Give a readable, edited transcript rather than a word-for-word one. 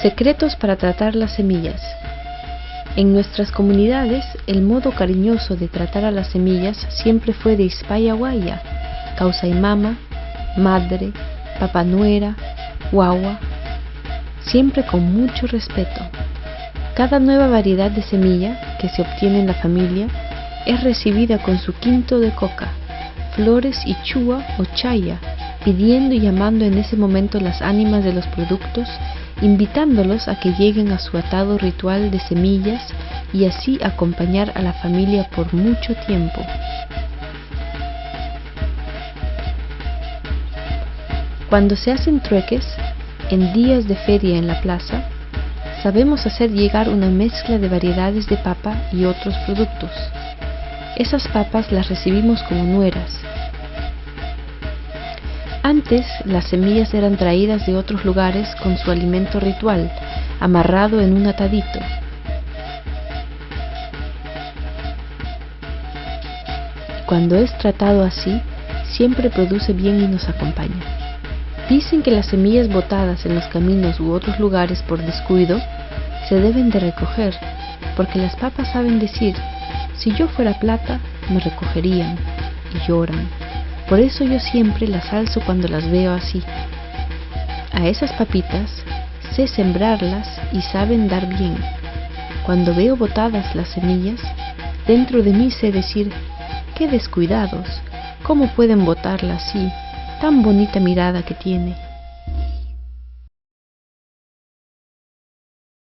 Secretos para tratar las semillas. En nuestras comunidades, el modo cariñoso de tratar a las semillas siempre fue de Ispaya-Guaya, Causaimama, Madre, Papanuera, Guagua, siempre con mucho respeto. Cada nueva variedad de semilla que se obtiene en la familia es recibida con su quinto de coca, flores y chua o chaya, pidiendo y llamando en ese momento las ánimas de los productos, invitándolos a que lleguen a su atado ritual de semillas y así acompañar a la familia por mucho tiempo. Cuando se hacen trueques, en días de feria en la plaza, sabemos hacer llegar una mezcla de variedades de papa y otros productos. Esas papas las recibimos como nueras. Antes, las semillas eran traídas de otros lugares con su alimento ritual, amarrado en un atadito. Cuando es tratado así, siempre produce bien y nos acompaña. Dicen que las semillas botadas en los caminos u otros lugares por descuido se deben de recoger, porque las papas saben decir: si yo fuera plata, me recogerían, y lloran. Por eso yo siempre las alzo cuando las veo así. A esas papitas sé sembrarlas y saben dar bien. Cuando veo botadas las semillas, dentro de mí sé decir: qué descuidados, ¿cómo pueden botarla así? Tan bonita mirada que tiene.